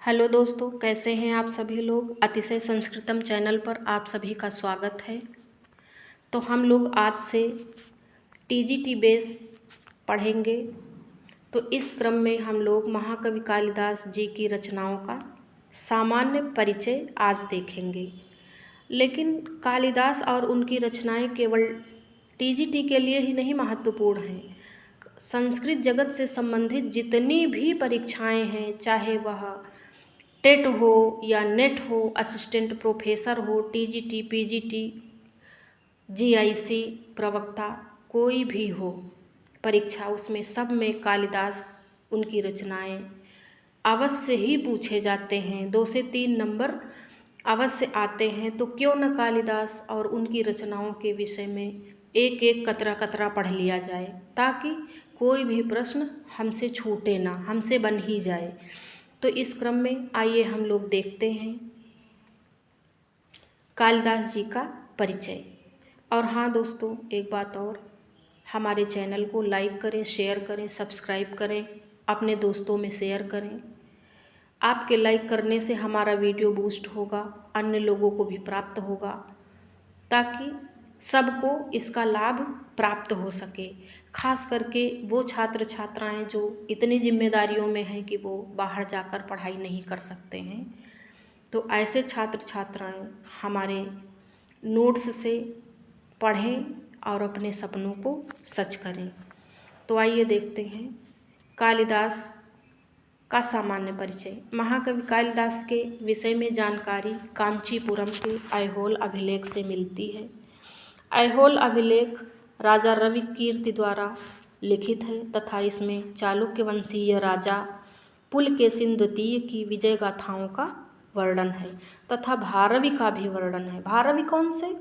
Hello दोस्तों, कैसे हैं आप सभी लोग। अतिशय संस्कृतम चैनल पर आप सभी का स्वागत है। तो हम लोग आज से टीजीटी बेस पढ़ेंगे। तो इस क्रम में हम लोग महाकवि कालिदास जी की रचनाओं का सामान्य परिचय आज देखेंगे। लेकिन कालिदास और उनकी रचनाएं केवल टीजीटी के लिए ही नहीं महत्वपूर्ण हैं। संस्कृत जगत से संबंधित जितनी भी परीक्षाएं हैं, चाहे वह टेट हो या नेट हो, असिस्टेंट प्रोफेसर हो, टीजीटी, पीजीटी, जीआईसी, प्रवक्ता, कोई भी हो परीक्षा, उसमें सब में कालिदास उनकी रचनाएं अवश्य ही पूछे जाते हैं। 2 से 3 नंबर अवश्य आते हैं। तो क्यों न कालिदास और उनकी रचनाओं के विषय में एक एक कतरा कतरा पढ़ लिया जाए, ताकि कोई भी प्रश्न हमसे छूटे ना, हमसे बन ही जाए। तो इस क्रम में आइए हम लोग देखते हैं कालिदास जी का परिचय। और हाँ दोस्तों, एक बात और, हमारे चैनल को लाइक करें, शेयर करें, सब्सक्राइब करें, अपने दोस्तों में शेयर करें। आपके लाइक करने से हमारा वीडियो बूस्ट होगा, अन्य लोगों को भी प्राप्त होगा, ताकि सबको इसका लाभ प्राप्त हो सके। खास करके वो छात्र छात्राएं जो इतनी जिम्मेदारियों में हैं कि वो बाहर जाकर पढ़ाई नहीं कर सकते हैं, तो ऐसे छात्र छात्राएं हमारे नोट्स से पढ़ें और अपने सपनों को सच करें। तो आइए देखते हैं कालिदास का सामान्य परिचय। महाकवि कालिदास के विषय में जानकारी कांचीपुरम के ऐहोल अभिलेख से मिलती है। ऐहोल अभिलेख राजा रवि कीर्ति द्वारा लिखित है तथा इसमें चालुक्य वंशीय राजा पुलकेशिन द्वितीय की विजय गाथाओं का वर्णन है तथा भारवी का भी वर्णन है। भारवी कौन से?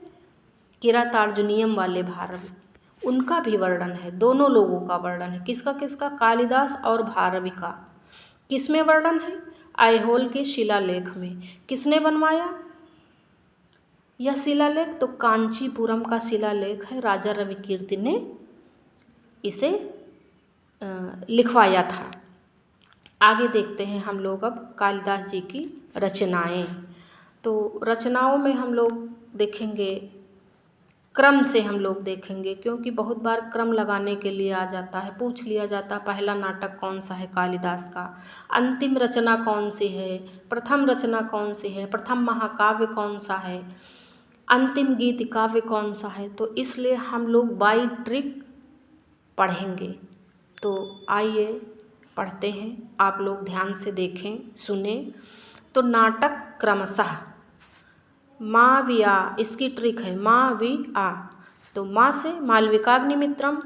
किरातार्जुनीयम वाले भारवी, उनका भी वर्णन है। दोनों लोगों का वर्णन है। किसका किसका? कालिदास और भारवी का। किसमें वर्णन है? ऐहोल के शिलालेख में। किसने बनवाया यह शिलालेख? तो कांचीपुरम का शिलालेख है, राजा रवि कीर्ति ने इसे लिखवाया था। आगे देखते हैं हम लोग अब कालिदास जी की रचनाएं। तो रचनाओं में हम लोग देखेंगे, क्रम से हम लोग देखेंगे, क्योंकि बहुत बार क्रम लगाने के लिए आ जाता है, पूछ लिया जाता है पहला नाटक कौन सा है कालिदास का, अंतिम रचना कौन सी है, प्रथम रचना कौन सी है, प्रथम महाकाव्य कौन सा है, अंतिम गीत काव्य कौन सा है। तो इसलिए हम लोग बाई ट्रिक पढ़ेंगे। तो आइए पढ़ते हैं, आप लोग ध्यान से देखें, सुने। तो नाटक क्रमशः माँ वी आ, इसकी ट्रिक है माँ वी आ। तो माँ से मालविकाग्निमित्रम,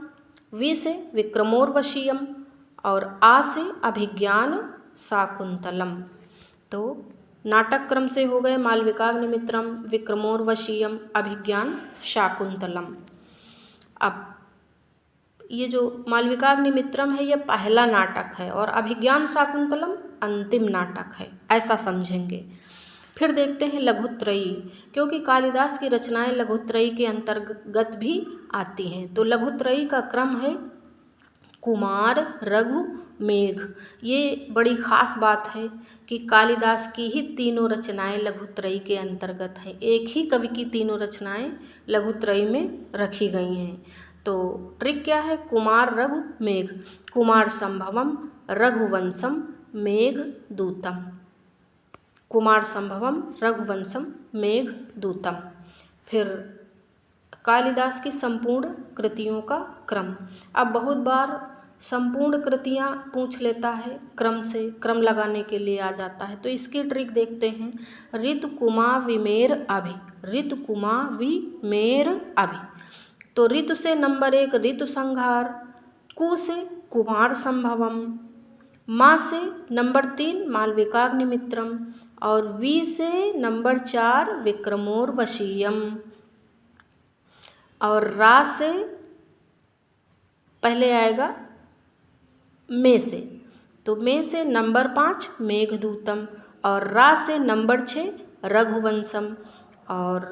वी से विक्रमोर्वशीयम और आ से अभिज्ञान शाकुंतलम। तो नाटक क्रम से हो गए मालविकाग्निमित्रम, विक्रमोर्वशीयम, अभिज्ञान शाकुंतलम। अब ये जो मालविकाग्निमित्रम है ये पहला नाटक है और अभिज्ञान शाकुंतलम अंतिम नाटक है, ऐसा समझेंगे। फिर देखते हैं लघुत्रयी, क्योंकि कालिदास की रचनाएं लघुत्रयी के अंतर्गत भी आती हैं। तो लघुत्रयी का क्रम है कुमार, रघु, मेघ। ये बड़ी ख़ास बात है कि कालिदास की ही तीनों रचनाएं लघुत्रयी के अंतर्गत हैं। एक ही कवि की तीनों रचनाएं लघुत्रयी में रखी गई हैं। तो ट्रिक क्या है? कुमार, रघु, मेघ। कुमार संभवम, रघुवंशम, मेघ दूतम। कुमार संभवम, रघुवंशम, मेघ दूतम। फिर कालिदास की संपूर्ण कृतियों का क्रम। अब बहुत बार संपूर्ण कृतियाँ पूछ लेता है, क्रम से क्रम लगाने के लिए आ जाता है। तो इसकी ट्रिक देखते हैं। ऋतु कुमा विमेर अभि, ऋतु कुमा विमेर अभि। तो ऋतु से नंबर 1 ऋतु संहार, कु से कुमार संभवम, माँ से नंबर 3 मालविकाग्निमित्रम और वी से नंबर 4 विक्रमोर्वशीयम और रा से पहले आएगा में से। तो में से नंबर 5 मेघदूतम और रा से नंबर 6 रघुवंशम और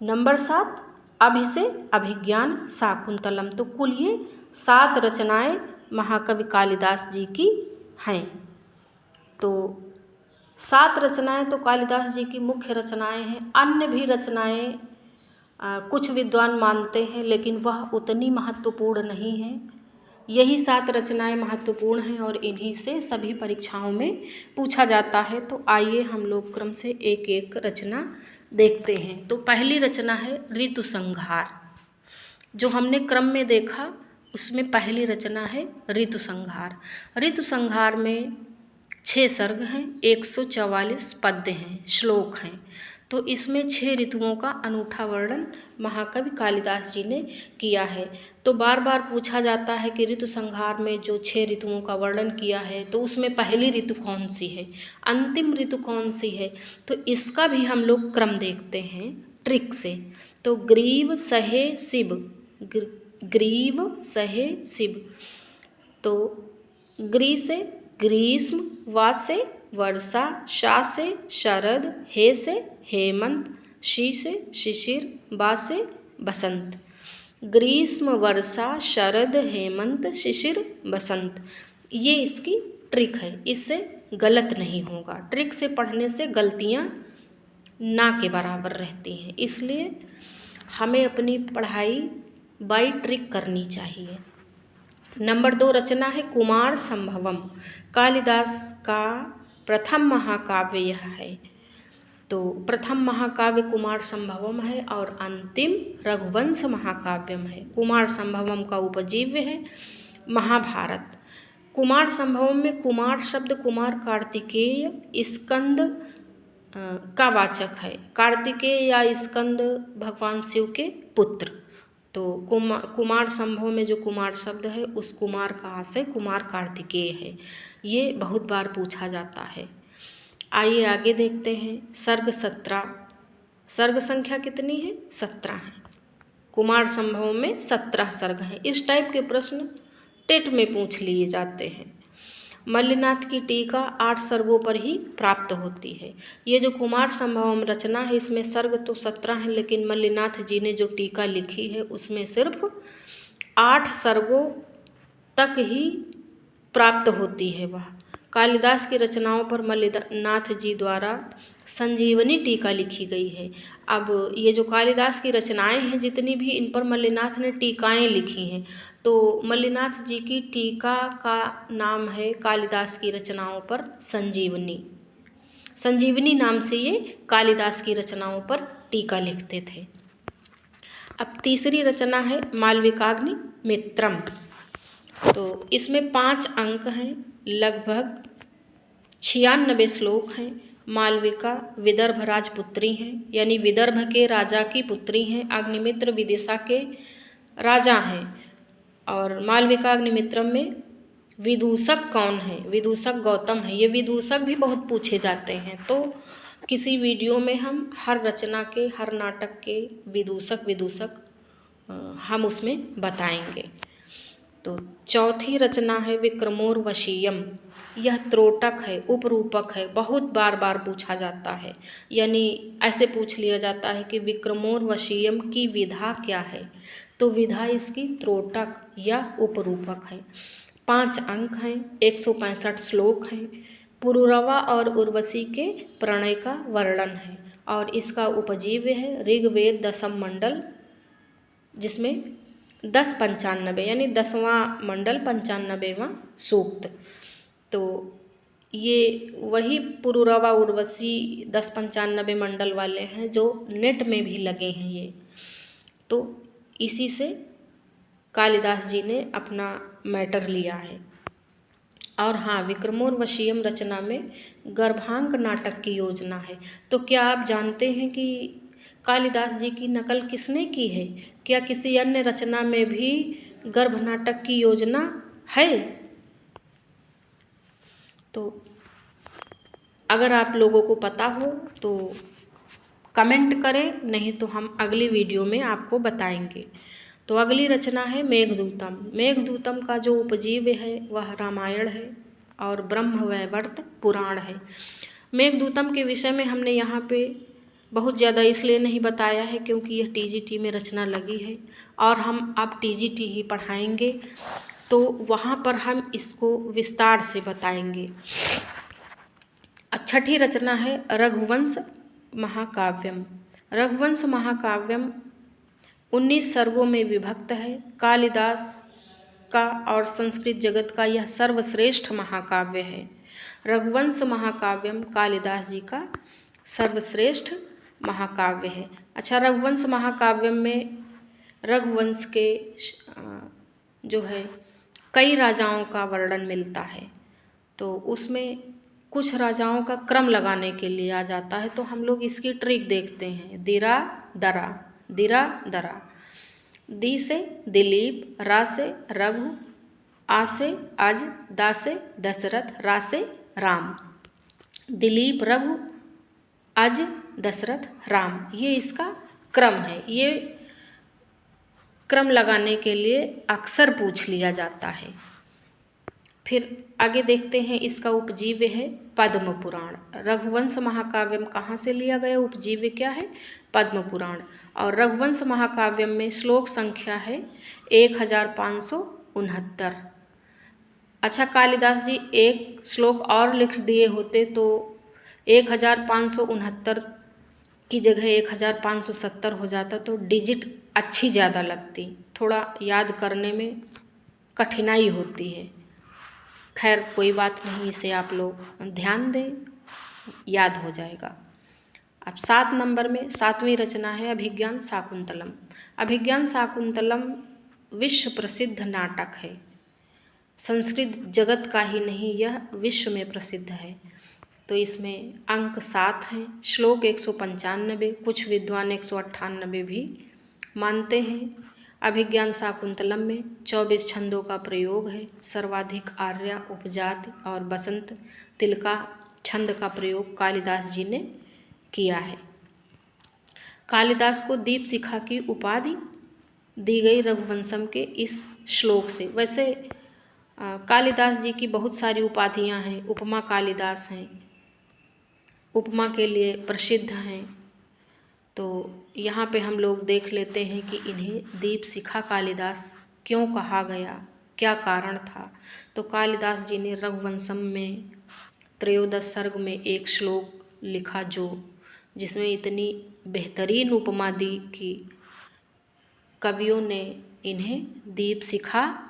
नंबर 7 अभि से अभिज्ञान शाकुंतलम। तो कुल ये 7 रचनाएं महाकवि कालिदास जी की हैं। तो 7 रचनाएं तो कालिदास जी की मुख्य रचनाएं हैं। अन्य भी रचनाएं कुछ विद्वान मानते हैं, लेकिन वह उतनी महत्वपूर्ण नहीं हैं। यही 7 रचनाएं महत्वपूर्ण हैं और इन्हीं से सभी परीक्षाओं में पूछा जाता है। तो आइए हम लोग क्रम से एक एक रचना देखते हैं। तो पहली रचना है ऋतु संहार। जो हमने क्रम में देखा उसमें पहली रचना है ऋतु संहार। ऋतु संहार में 6 सर्ग हैं, 144 पद्य हैं, श्लोक हैं। तो इसमें 6 ऋतुओं का अनूठा वर्णन महाकवि कालिदास जी ने किया है। तो बार बार पूछा जाता है कि ऋतु संहार में जो 6 ऋतुओं का वर्णन किया है तो उसमें पहली ऋतु कौन सी है, अंतिम ऋतु कौन सी है। तो इसका भी हम लोग क्रम देखते हैं ट्रिक से। तो ग्रीव सहे शिव, ग्रीव सहे शिव। तो ग्री से ग्रीष्म, वा से वर्षा, शा से शरद, हे से हेमंत, शी से शिशिर, बा से बसंत। ग्रीष्म, वर्षा, शरद, हेमंत, शिशिर, बसंत। ये इसकी ट्रिक है, इससे गलत नहीं होगा। ट्रिक से पढ़ने से गलतियाँ ना के बराबर रहती हैं, इसलिए हमें अपनी पढ़ाई बाई ट्रिक करनी चाहिए। नंबर 2 रचना है कुमार संभवम। कालिदास का प्रथम महाकाव्य यह है। तो प्रथम महाकाव्य कुमार संभवम है और अंतिम रघुवंश महाकाव्यम है। कुमार संभवम का उपजीव्य है महाभारत। कुमार संभवम में कुमार शब्द कुमार कार्तिकेय स्कंद का वाचक है। कार्तिकेय या स्कंद भगवान शिव के पुत्र। तो कुमार संभव में जो कुमार शब्द है उस कुमार का आशय कुमार कार्तिकेय है। ये बहुत बार पूछा जाता है। आइए आगे देखते हैं। सर्ग 17। सर्ग संख्या कितनी है? 17 है। कुमार संभव में 17 सर्ग हैं। इस टाइप के प्रश्न टेट में पूछ लिए जाते हैं। मल्लिनाथ की टीका 8 सर्गों पर ही प्राप्त होती है। ये जो कुमार संभवम रचना है इसमें सर्ग तो 17 हैं, लेकिन मल्लिनाथ जी ने जो टीका लिखी है उसमें सिर्फ 8 सर्गों तक ही प्राप्त होती है वह। कालिदास की रचनाओं पर मल्लिनाथ जी द्वारा संजीवनी टीका लिखी गई है। अब ये जो कालिदास की रचनाएं हैं जितनी भी, इन पर मल्लिनाथ ने टीकाएं लिखी हैं। तो मल्लिनाथ जी की टीका का नाम है कालिदास की रचनाओं पर संजीवनी। संजीवनी नाम से ये कालिदास की रचनाओं पर टीका लिखते थे। अब तीसरी रचना है मालविकाग्नि मित्रम। तो इसमें 5 अंक हैं, लगभग 96 श्लोक हैं। मालविका विदर्भ राजपुत्री हैं, यानी विदर्भ के राजा की पुत्री हैं। अग्निमित्र विदिशा के राजा हैं। और मालविका अग्निमित्रम में विदूषक कौन है? विदूषक गौतम है। ये विदूषक भी बहुत पूछे जाते हैं, तो किसी वीडियो में हम हर रचना के, हर नाटक के विदूषक हम उसमें बताएंगे। तो चौथी रचना है विक्रमोर्वशीयम। यह त्रोटक है, उपरूपक है, बहुत बार बार पूछा जाता है। यानी ऐसे पूछ लिया जाता है कि विक्रमोर्वशीयम की विधा क्या है? तो विधा इसकी त्रोटक या उपरूपक है। 5 अंक हैं, 165 श्लोक हैं। पुरुरवा और उर्वशी के प्रणय का वर्णन है और इसका उपजीव्य है ऋग्वेद 10वीं मंडल, जिसमें 1095 यानी 10वां मंडल 95वां सूक्त। तो ये वही पुरुरवा उर्वशी 1095 मंडल वाले हैं जो नेट में भी लगे हैं ये। तो इसी से कालिदास जी ने अपना मैटर लिया है। और हाँ, विक्रमोर्वशीयम रचना में गर्भांक नाटक की योजना है। तो क्या आप जानते हैं कि कालिदास जी की नकल किसने की है? क्या किसी अन्य रचना में भी गर्भ नाटक की योजना है? तो अगर आप लोगों को पता हो तो कमेंट करें, नहीं तो हम अगली वीडियो में आपको बताएंगे। तो अगली रचना है मेघदूतम। मेघदूतम का जो उपजीव्य है वह रामायण है और ब्रह्मवैवर्त पुराण है। मेघदूतम के विषय में हमने यहाँ पे बहुत ज़्यादा इसलिए नहीं बताया है क्योंकि यह टीजीटी में रचना लगी है और हम अब टीजीटी ही पढ़ाएंगे, तो वहाँ पर हम इसको विस्तार से बताएंगे। छठी रचना है रघुवंश महाकाव्यम। रघुवंश महाकाव्यम 19 सर्गों में विभक्त है। कालिदास का और संस्कृत जगत का यह सर्वश्रेष्ठ महाकाव्य है। रघुवंश महाकाव्यम कालिदास जी का सर्वश्रेष्ठ महाकाव्य है। अच्छा, रघुवंश महाकाव्यम में रघुवंश के जो है कई राजाओं का वर्णन मिलता है, तो उसमें कुछ राजाओं का क्रम लगाने के लिए आ जाता है। तो हम लोग इसकी ट्रिक देखते हैं। दिरा दरा, दिरा दरा, दी से दिलीप, रा से रघु, आ से अज, दा से दशरथ, रा से राम। दिलीप, रघु, अज, दशरथ, राम, ये इसका क्रम है। ये क्रम लगाने के लिए अक्सर पूछ लिया जाता है। फिर आगे देखते हैं, इसका उपजीव्य है पद्म पुराण। रघुवंश महाकाव्यम कहाँ से लिया गया, उपजीव्य क्या है, पद्म पुराण। और रघुवंश महाकाव्यम में श्लोक संख्या है 1569। अच्छा, कालिदास जी एक श्लोक और लिख दिए होते तो 1569 की जगह 1570 हो जाता, तो डिजिट अच्छी ज़्यादा लगती, थोड़ा याद करने में कठिनाई होती है। खैर कोई बात नहीं, इसे आप लोग ध्यान दें, याद हो जाएगा। अब 7 नंबर में 7वीं रचना है अभिज्ञान शाकुंतलम। अभिज्ञान शाकुंतलम विश्व प्रसिद्ध नाटक है। संस्कृत जगत का ही नहीं, यह विश्व में प्रसिद्ध है। तो इसमें अंक 7 हैं, श्लोक 195, कुछ विद्वान 198 भी मानते हैं। अभिज्ञान शाकुंतलम में 24 छंदों का प्रयोग है। सर्वाधिक आर्या, उपजाति और बसंत तिलका छंद का प्रयोग कालिदास जी ने किया है। कालिदास को दीपशिखा की उपाधि दी गई रघुवंशम के इस श्लोक से। वैसे कालिदास जी की बहुत सारी उपाधियां हैं। उपमा कालिदास हैं, उपमा के लिए प्रसिद्ध हैं। तो यहाँ पे हम लोग देख लेते हैं कि इन्हें दीपशिखा कालिदास क्यों कहा गया, क्या कारण था। तो कालिदास जी ने रघुवंशम में 13 सर्ग में एक श्लोक लिखा जिसमें इतनी बेहतरीन उपमा दी कि कवियों ने इन्हें दीपशिखा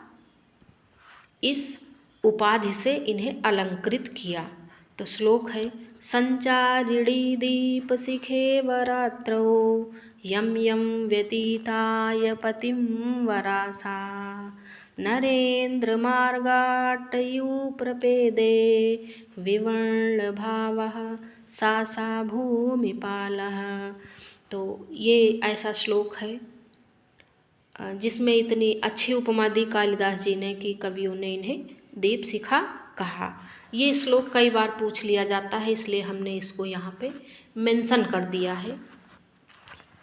इस उपाधि से इन्हें अलंकृत किया। तो श्लोक है, संचारिणी दीपशिखे वरात्रौ यम यम व्यतीताय पतिं वरासा नरेन्द्र मार्गाटयु प्रपेदे विवर्ण भावः सा सा भूमिपालः। तो ये ऐसा श्लोक है जिसमें इतनी अच्छी उपमा दी कालिदास जी ने कि कवियों ने इन्हें दीपशिखा कहा। ये श्लोक कई बार पूछ लिया जाता है, इसलिए हमने इसको यहाँ पे मेंशन कर दिया है।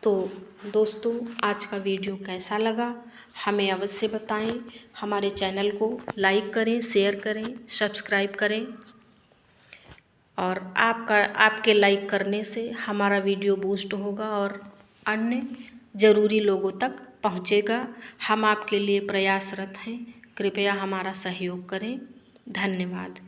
तो दोस्तों, आज का वीडियो कैसा लगा हमें अवश्य बताएं। हमारे चैनल को लाइक करें, शेयर करें, सब्सक्राइब करें। और आपके लाइक करने से हमारा वीडियो बूस्ट होगा और अन्य ज़रूरी लोगों तक पहुँचेगा। हम आपके लिए प्रयासरत हैं, कृपया हमारा सहयोग करें। धन्यवाद।